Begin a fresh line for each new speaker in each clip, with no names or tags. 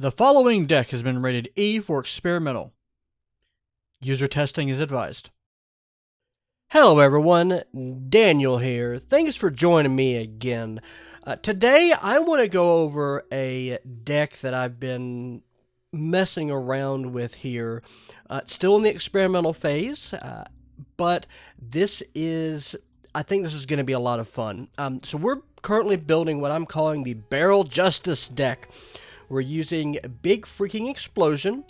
The following deck has been rated E for experimental. User testing is advised.
Hello everyone, Daniel here. Thanks for joining me again. Today I want to go over a deck that I've been messing around with here. Still in the experimental phase, but I think this is going to be a lot of fun. So we're currently building what I'm calling the Barrel Justice deck. We're using Big Freaking Explosion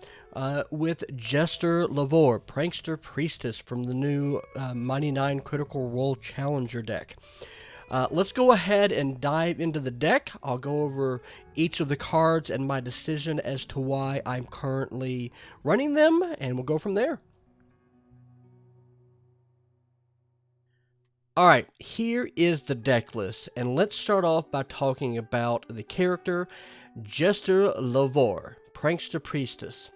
with Jester Prankster Priestess from the new Mighty 9 Critical Role Challenger deck. Let's go ahead and dive into the deck. I'll go over each of the cards and my decision as to why I'm currently running them, and we'll go from there. Alright, here is the deck list, and let's start off by talking about the character Jester Prankster Priestess.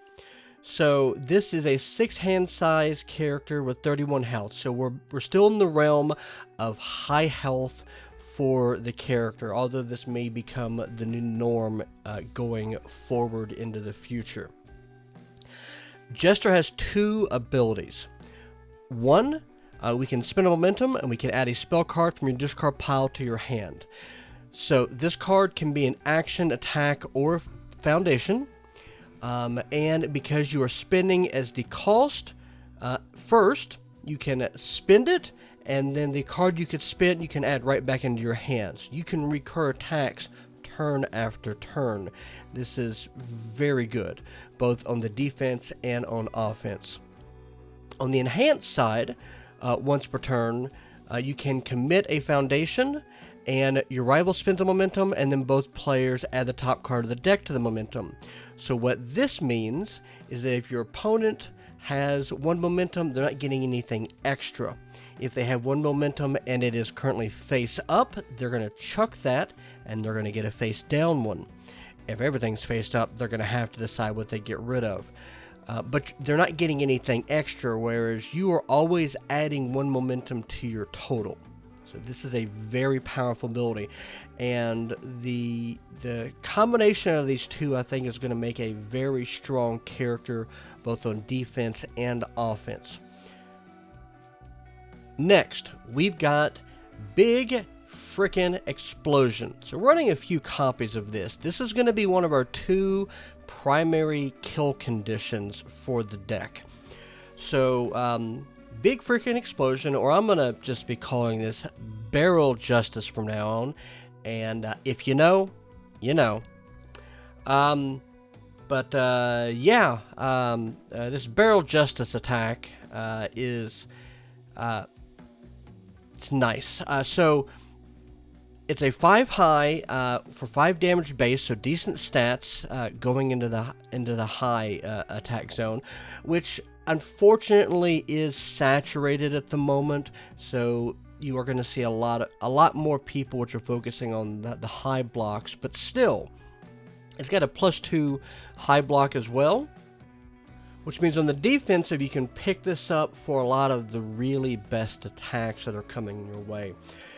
So this is a 6-hand size character with 31 health, so we're still in the realm of high health for the character, although this may become the new norm going forward into the future. Jester has two abilities. One, we can spend a momentum and we can add a spell card from your discard pile to your hand. So this card can be an action, attack, or foundation. And because you are spending as the cost, first you can spend it, and then the card you could spend you can add right back into your hands. You can recur attacks turn after turn. This is very good, both on the defense and on offense. On the enhanced side, once per turn, you can commit a foundation, and your rival spends a momentum, and then both players add the top card of the deck to the momentum. So what this means is that if your opponent has one momentum, they're not getting anything extra. If they have one momentum and it is currently face up, they're going to chuck that, and they're going to get a face down one. If everything's face up, they're going to have to decide what they get rid of. But they're not getting anything extra, whereas you are always adding one momentum to your total. So this is a very powerful ability, and the combination of these two, I think, is going to make a very strong character both on defense and offense. Next, we've got Big Freakin Explosion. So we're running a few copies of this. This is going to be one of our two primary kill conditions for the deck. So Big Freakin Explosion, or I'm going to just be calling this Barrel Justice from now on. And if you know, you know. This Barrel Justice attack is it's nice. So it's a 5 high for 5 damage base, so decent stats going into the high attack zone, which unfortunately is saturated at the moment. So you are going to see a lot more people which are focusing on the high blocks, but still, it's got a +2 high block as well, which means on the defensive you can pick this up for a lot of the really best attacks that are coming your way.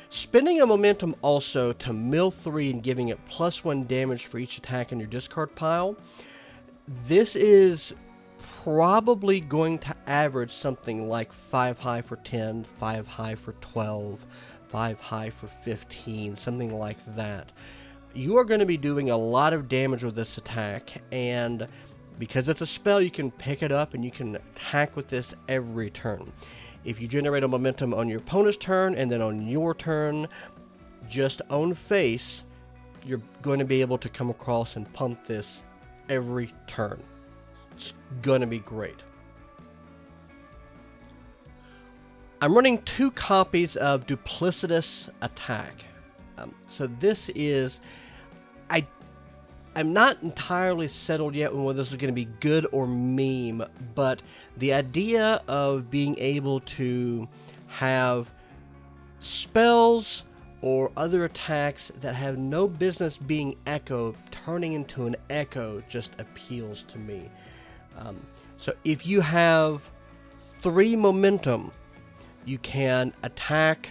Spending a momentum also to mill 3 and giving it +1 damage for each attack in your discard pile. This is probably going to average something like 5 high for 10, 5 high for 12, 5 high for 15, something like that. You are going to be doing a lot of damage with this attack, and because it's a spell, you can pick it up and you can attack with this every turn. If you generate a momentum on your opponent's turn and then on your turn, just on face, you're going to be able to come across and pump this every turn. It's going to be great. I'm running 2 copies of Duplicitous Attack. So this is... I'm not entirely settled yet on whether this is going to be good or meme, but the idea of being able to have spells or other attacks that have no business being echoed turning into an echo just appeals to me. So if you have 3 momentum, you can attack,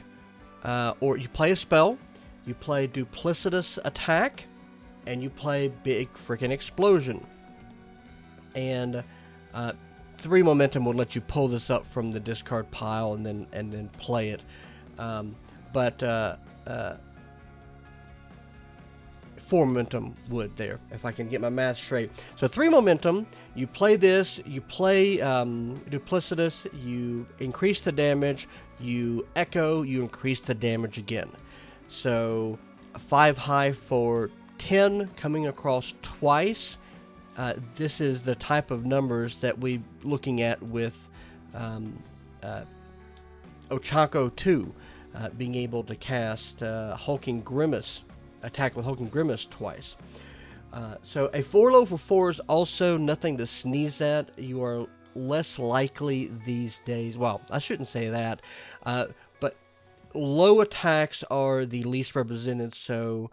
or you play a spell, you play Duplicitous Attack, and you play Big Freakin Explosion. And 3 momentum will let you pull this up from the discard pile and then play it. But 4 momentum would there, if I can get my math straight. So 3 momentum, you play this, you play Duplicitous, you increase the damage, you echo, you increase the damage again. So 5 high for 10, coming across twice. This is the type of numbers that we're looking at with Ochako 2, being able to cast Hulking Grimace, attack with Hulking Grimace twice. So a 4 low for 4 is also nothing to sneeze at. You are less likely these days, well, I shouldn't say that, but low attacks are the least represented, so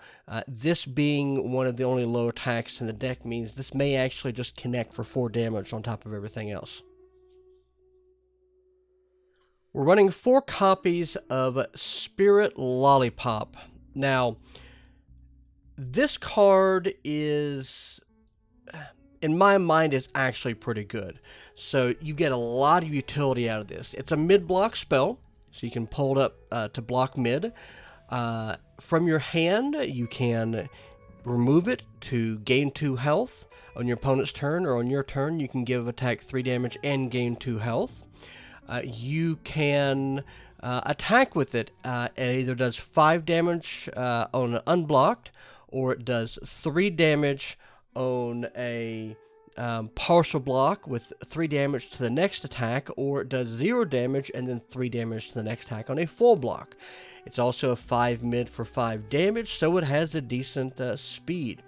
this being one of the only low attacks in the deck means this may actually just connect for 4 damage on top of everything else. We're running 4 copies of Spirit Lollipop. Now, this card is, in my mind, is actually pretty good. So you get a lot of utility out of this. It's a mid-block spell, so you can pull it up to block mid. From your hand, you can remove it to gain 2 health on your opponent's turn, or on your turn, you can give attack 3 damage and gain 2 health. You can attack with it. It either does 5 damage on an unblocked, or it does 3 damage on a partial block with 3 damage to the next attack, or it does 0 damage and then 3 damage to the next attack on a full block. It's also a 5 mid for 5 damage, so it has a decent speed.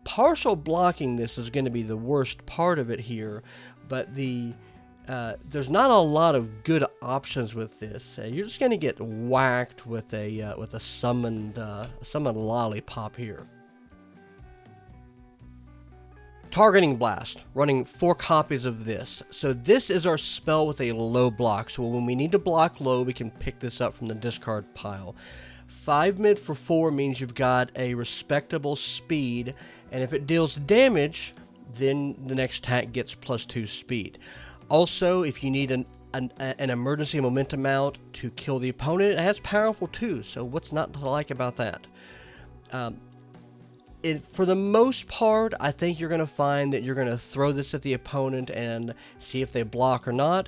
Partial blocking this is going to be the worst part of it here, but there's not a lot of good options with this. You're just going to get whacked with a summoned lollipop here. Targeting Blast, running 4 copies of this. So this is our spell with a low block. So when we need to block low, we can pick this up from the discard pile. 5 mid for 4 means you've got a respectable speed, and if it deals damage, then the next attack gets +2 speed. Also, if you need an emergency momentum out to kill the opponent, it has powerful too, so what's not to like about that? For the most part, I think you're going to find that you're going to throw this at the opponent and see if they block or not.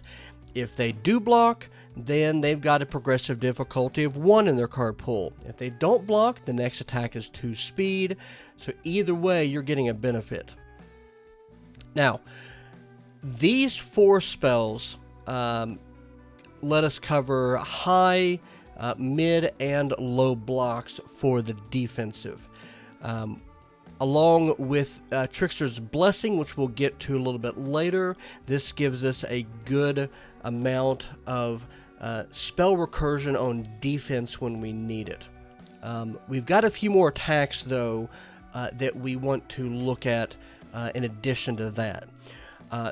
If they do block, then they've got a progressive difficulty of 1 in their card pool. If they don't block, the next attack is 2 speed, so either way, you're getting a benefit. Now, these 4 spells let us cover high, mid, and low blocks for the defensive. Along with Trickster's Blessing, which we'll get to a little bit later, this gives us a good amount of spell recursion on defense when we need it. We've got a few more attacks, though, that we want to look at in addition to that.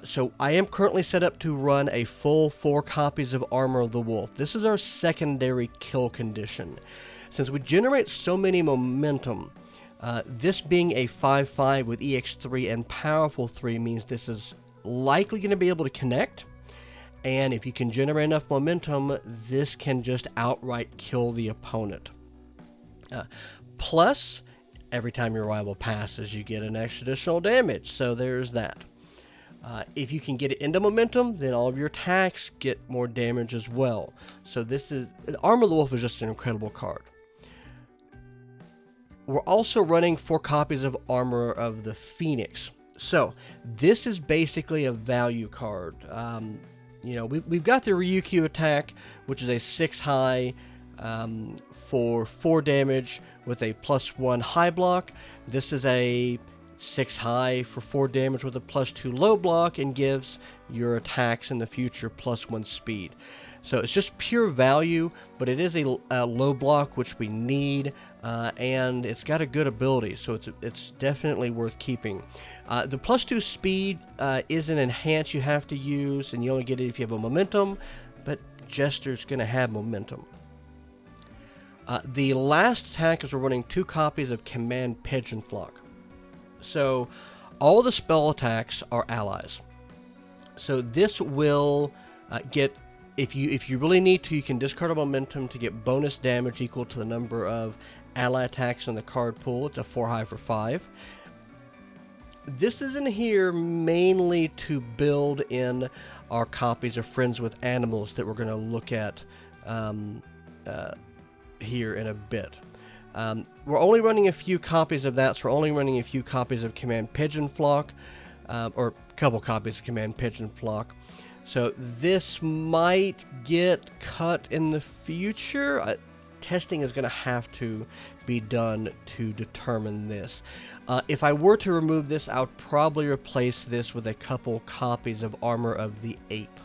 So I am currently set up to run a full 4 copies of Armor of the Wolf. This is our secondary kill condition. Since we generate so many momentum, this being a 5/5 with EX3 and Powerful 3 means this is likely going to be able to connect. And if you can generate enough momentum, this can just outright kill the opponent. Plus, every time your rival passes, you get an extra additional damage. So there's that. If you can get it into momentum, then all of your attacks get more damage as well. So Armor of the Wolf is just an incredible card. We're also running 4 copies of Armor of the Phoenix. So this is basically a value card. We've got the Ryukyu attack, which is a 6 high for 4 damage with a +1 high block. This is a 6 high for 4 damage with a +2 low block and gives your attacks in the future +1 speed. So it's just pure value, but it is a low block, which we need, and it's got a good ability, so it's definitely worth keeping. The +2 speed is an enhance you have to use, and you only get it if you have a momentum, but Jester's going to have momentum. The last attack is we're running 2 copies of Command Pigeon Flock. So all the spell attacks are allies. So this will get, if you really need to, you can discard a momentum to get bonus damage equal to the number of ally attacks in the card pool. It's a 4 for 5. This is in here mainly to build in our copies of Friends with Animals that we're going to look at here in a bit. We're only running a few copies of that, so we're only running a few copies of Command Pigeon Flock, or a couple copies of Command Pigeon Flock. So this might get cut in the future. Testing is going to have to be done to determine this. If I were to remove this, I would probably replace this with a couple copies of Armor of the Ape.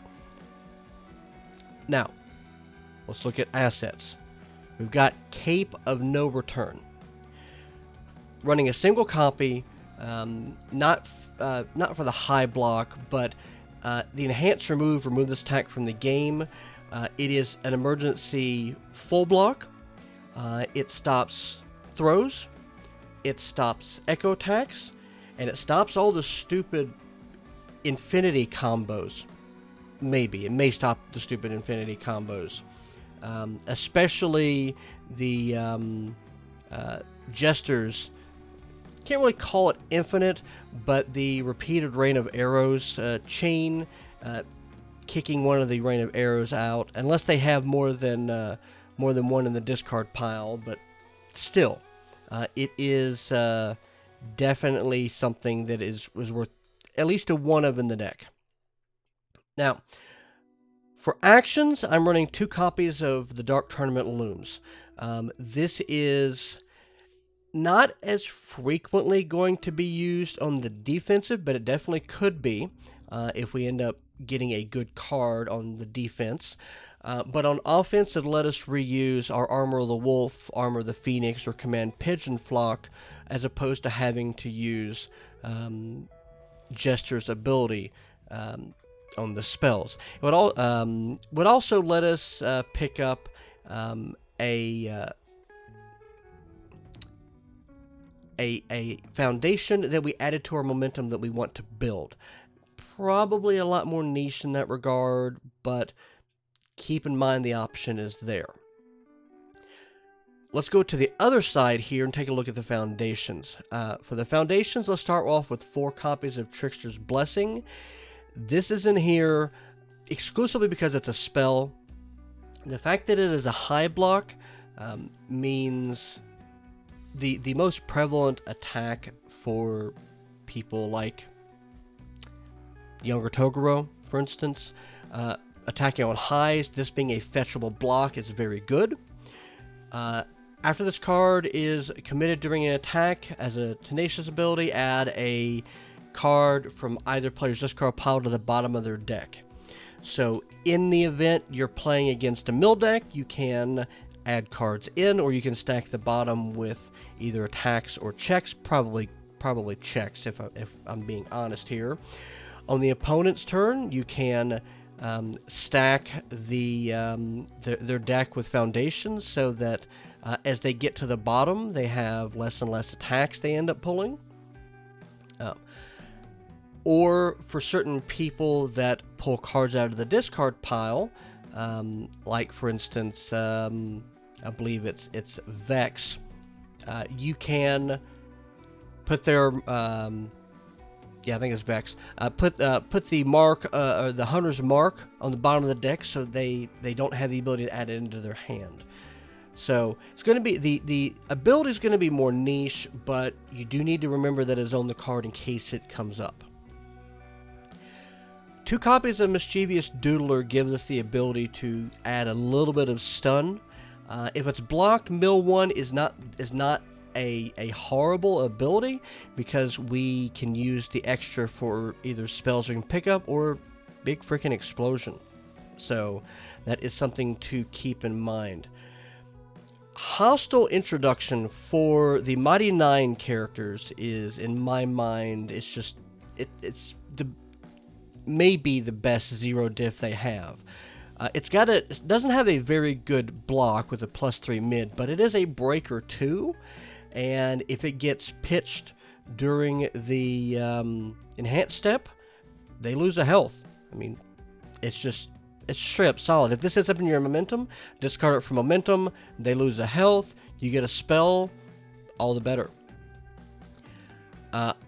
Now, let's look at assets. We've got Cape of No Return. Running a single copy, not for the high block, but the enhanced remove this attack from the game. It is an emergency full block. It stops throws, it stops echo attacks, and it stops all the stupid infinity combos. Maybe. It may stop the stupid infinity combos. Especially the Jesters. Can't really call it infinite, but the repeated rain of arrows chain, kicking one of the rain of arrows out, unless they have more than one in the discard pile. But still, it is definitely something that was worth at least a 1 of in the deck. Now, for actions, I'm running 2 copies of the Dark Tournament Looms. This is not as frequently going to be used on the defensive, but it definitely could be if we end up getting a good card on the defense. But on offense, it'll let us reuse our Armor of the Wolf, Armor of the Phoenix, or Command Pigeon Flock, as opposed to having to use Jester's ability on the spells. It would also let us pick up a foundation that we added to our momentum that we want to build. Probably a lot more niche in that regard, but keep in mind the option is there. Let's go to the other side here and take a look at the foundations. For the foundations, let's start off with 4 copies of Trickster's Blessing. This is in here exclusively because it's a spell. The fact that it is a high block means the most prevalent attack for people like younger Toguro, for instance, attacking on highs, this being a fetchable block, is very good. After this card is committed during an attack as a tenacious ability, add a card from either player's discard pile to the bottom of their deck. So in the event you're playing against a mill deck, you can add cards in, or you can stack the bottom with either attacks or checks. Probably checks, if I'm being honest here. On the opponent's turn, you can stack their deck with foundations, so that as they get to the bottom, they have less and less attacks they end up pulling. Or for certain people that pull cards out of the discard pile, like for instance, I believe it's Vex, you can put their I think it's Vex. Put the mark, or the hunter's mark, on the bottom of the deck, so they don't have the ability to add it into their hand. So it's going to be the ability is going to be more niche, but you do need to remember that it's on the card in case it comes up. 2 copies of Mischievous Doodler gives us the ability to add a little bit of stun. If it's blocked, Mill 1 is not a horrible ability, because we can use the extra for either spells we can pick up or big freaking explosion. So that is something to keep in mind. Hostile introduction for the Mighty 9 characters is, in my mind, it's maybe the best 0 diff they have. It doesn't have a very good block with a +3 mid, but it is a breaker 2, and if it gets pitched during the enhanced step, they lose a health. I mean, it's straight up solid. If this ends up in your momentum, discard it for momentum, they lose a health, you get a spell, all the better.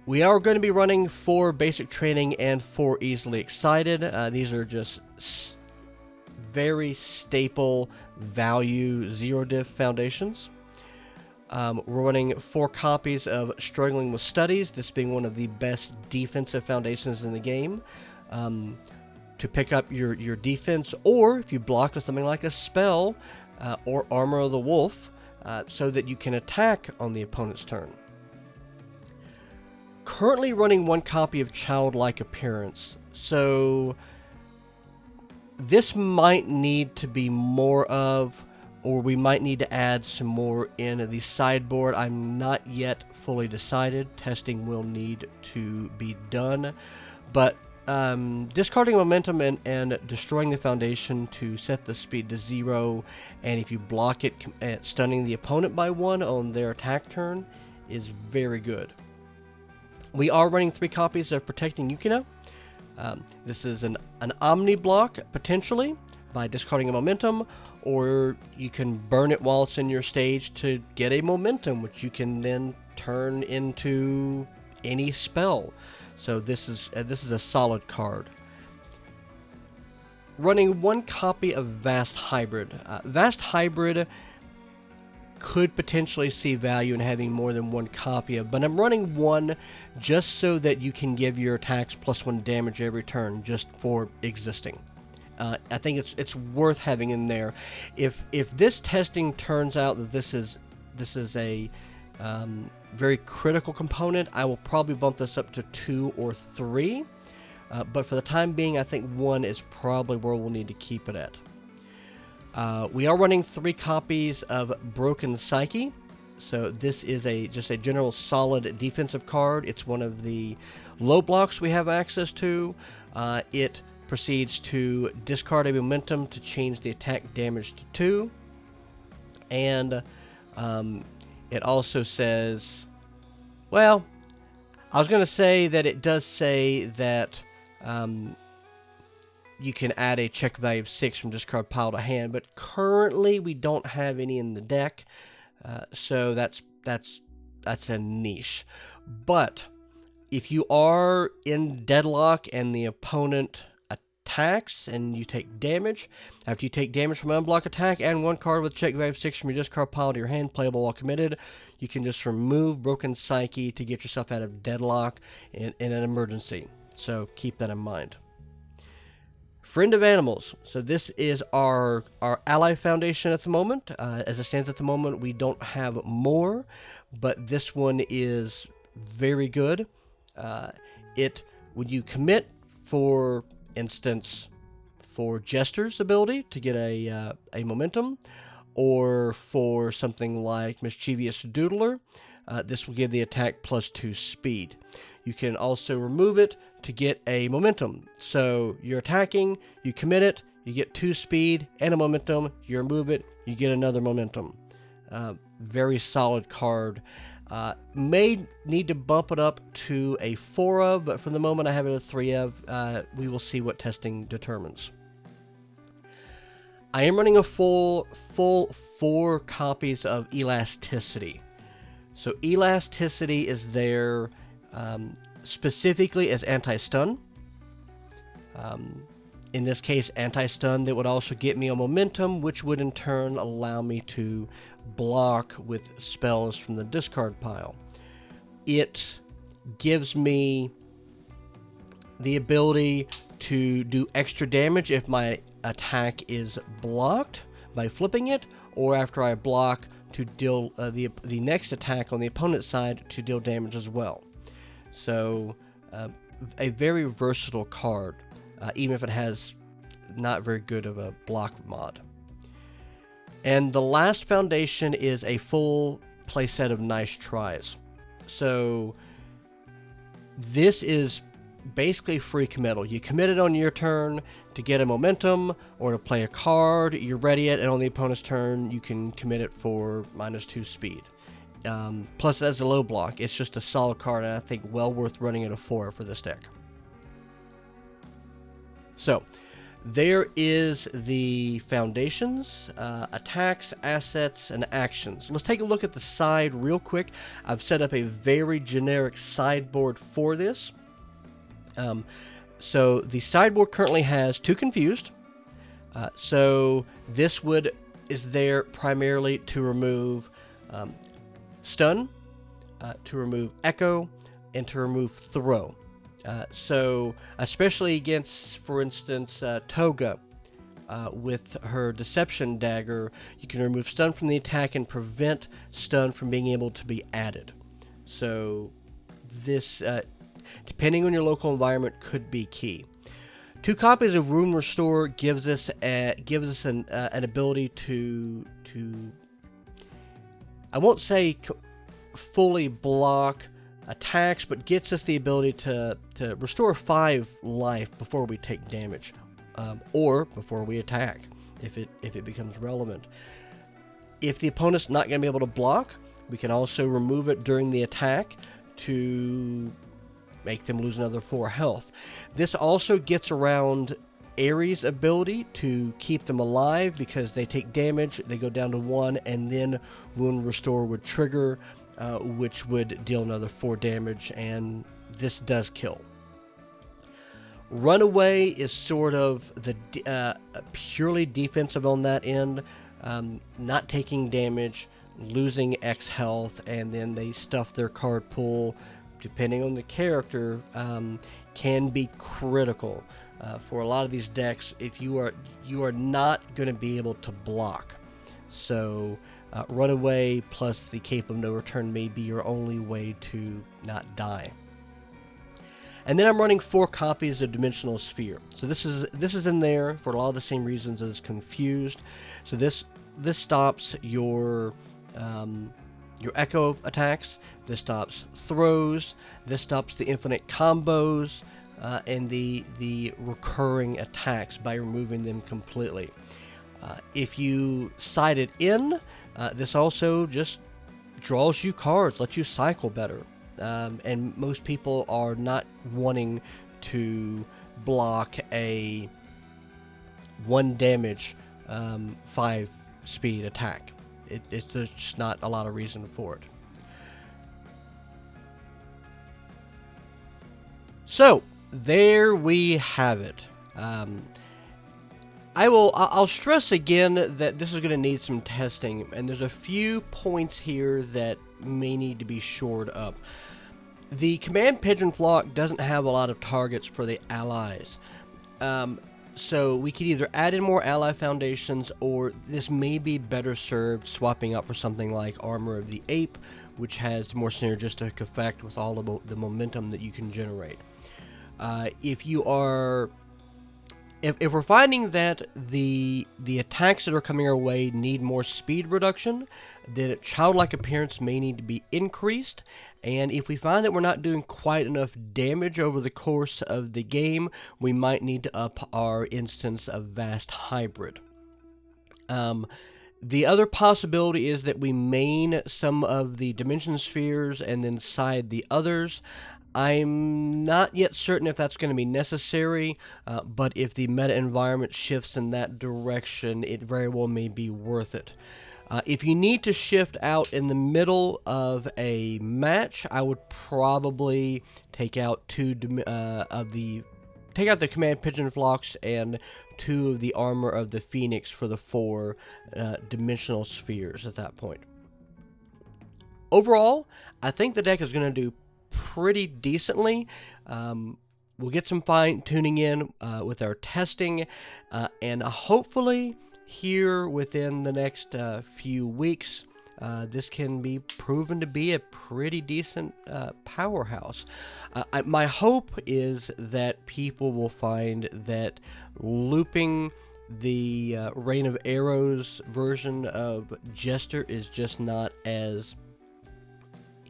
We are going to be running 4 basic training and 4 easily excited. These are just very staple value 0 diff foundations. We're running 4 copies of Struggling with Studies, this being one of the best defensive foundations in the game. To pick up your defense, or if you block with something like a spell or Armor of the Wolf, so that you can attack on the opponent's turn. Currently running 1 copy of Childlike Appearance, so this might need to be more of, or we might need to add some more in the sideboard. I'm not yet fully decided. Testing will need to be done, but discarding momentum and destroying the foundation to set the speed to 0, and if you block it, stunning the opponent by 1 on their attack turn is very good. We are running 3 copies of Protecting Yukino. This is an Omni block, potentially, by discarding a momentum, or you can burn it while it's in your stage to get a momentum, which you can then turn into any spell. So this is a solid card. Running 1 copy of Vast Hybrid. Vast Hybrid could potentially see value in having more than 1 copy of, but I'm running 1 just so that you can give your attacks +1 damage every turn, just for existing. I think it's worth having in there. If this testing turns out that this is a very critical component, I will probably bump this up to 2 or 3. But for the time being, I think 1 is probably where we'll need to keep it at. We are running 3 copies of Broken Psyche. So this is just a general solid defensive card. It's one of the low blocks we have access to. It proceeds to discard a momentum to change the attack damage to 2. And it also says, well, I was going to say that it does say that you can add a check value of 6 from discard pile to hand, but currently we don't have any in the deck, so that's a niche. But if you are in deadlock and the opponent attacks and you take damage, after you take damage from an unblock attack and 1 card with check value of 6 from your discard pile to your hand, playable while committed, you can just remove Broken Psyche to get yourself out of deadlock in an emergency. So keep that in mind. Friend of Animals. So this is our ally foundation at the moment. As it stands at the moment, we don't have more, but this one is very good. When you commit, for instance, for Jester's ability to get a momentum, or for something like Mischievous Doodler, this will give the attack +2 speed. You can also remove it to get a momentum. So you're attacking, you commit it, you get 2 speed and a momentum, you remove it, you get another momentum. Very solid card. May need to bump it up to a 4 of, but for the moment I have it a 3 of. We will see what testing determines. I am running a full 4 copies of Elasticity. So Elasticity is there specifically as anti-stun. In this case, anti-stun that would also get me a momentum, which would in turn allow me to block with spells from the discard pile. It gives me the ability to do extra damage if my attack is blocked by flipping it, or after I block to deal the next attack on the opponent's side to deal damage as well. So a very versatile card, even if it has not very good of a block mod. And the last foundation is a full playset of Nice Tries. So this is basically free committal. You commit it on your turn to get a momentum or to play a card. You ready it, and on the opponent's turn, you can commit it for -2 speed. Plus, it has a low block. It's just a solid card, and I think well worth running at a 4 for this deck. So, there is the foundations, attacks, assets, and actions. Let's take a look at the side real quick. I've set up a very generic sideboard for this. So the sideboard currently has 2 confused. So this is there primarily to remove stun, to remove echo, and to remove throw. So especially against, for instance, Toga with her Deception Dagger, you can remove stun from the attack and prevent stun from being able to be added. So this, depending on your local environment, could be key. 2 copies of Rune Restore gives us an ability to I won't say fully block attacks, but gets us the ability to restore 5 life before we take damage, or before we attack, if it becomes relevant. If the opponent's not going to be able to block, we can also remove it during the attack to make them lose another 4 health. This also gets around Ares' ability to keep them alive, because they take damage, they go down to 1, and then Wound Restore would trigger, which would deal another 4 damage, and this does kill. Runaway is sort of the purely defensive on that end, not taking damage, losing X health, and then they stuff their card pool, depending on the character, can be critical. For a lot of these decks, if you are not going to be able to block. So Runaway plus the Cape of No Return may be your only way to not die. And then I'm running 4 copies of Dimensional Sphere. So this is in there for a lot of the same reasons as Confused. So this stops your echo attacks. This stops throws. This stops the infinite combos. And the recurring attacks by removing them completely. If you side it in, this also just draws you cards, lets you cycle better. And most people are not wanting to block a 1 damage 5 speed attack. There's just not a lot of reason for it. So there we have it. I'll stress again that this is going to need some testing, and there's a few points here that may need to be shored up. The Command Pigeon Flock doesn't have a lot of targets for the allies. So we could either add in more ally foundations, or this may be better served swapping out for something like Armor of the Ape, which has more synergistic effect with all of the momentum that you can generate. If we're finding that the attacks that are coming our way need more speed reduction, then childlike appearance may need to be increased. And if we find that we're not doing quite enough damage over the course of the game, we might need to up our instance of Vast Hybrid. The other possibility is that we main some of the Dimension Spheres and then side the others. I'm not yet certain if that's going to be necessary, but if the meta environment shifts in that direction, it very well may be worth it. If you need to shift out in the middle of a match, I would probably take out take out the Command Pigeon Flocks and 2 of the Armor of the Phoenix for the 4 Dimensional Spheres at that point. Overall, I think the deck is going to do pretty decently. We'll get some fine-tuning in with our testing, and hopefully here within the next few weeks, this can be proven to be a pretty decent powerhouse. My hope is that people will find that looping the Rain of Arrows version of Jester is just not as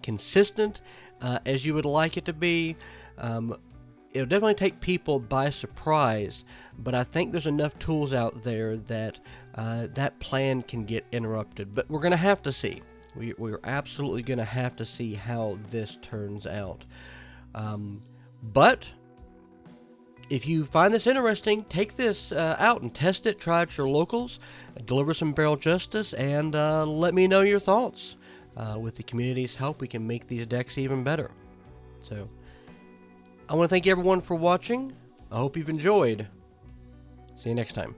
consistent as you would like it to be. it'll definitely take people by surprise, but I think there's enough tools out there that that plan can get interrupted. But we're going to have to see. We're absolutely going to have to see how this turns out. But if you find this interesting, take this out and test it. Try it at your locals. Deliver some Barrel Justice, and let me know your thoughts. With the community's help, we can make these decks even better. So, I want to thank everyone for watching. I hope you've enjoyed. See you next time.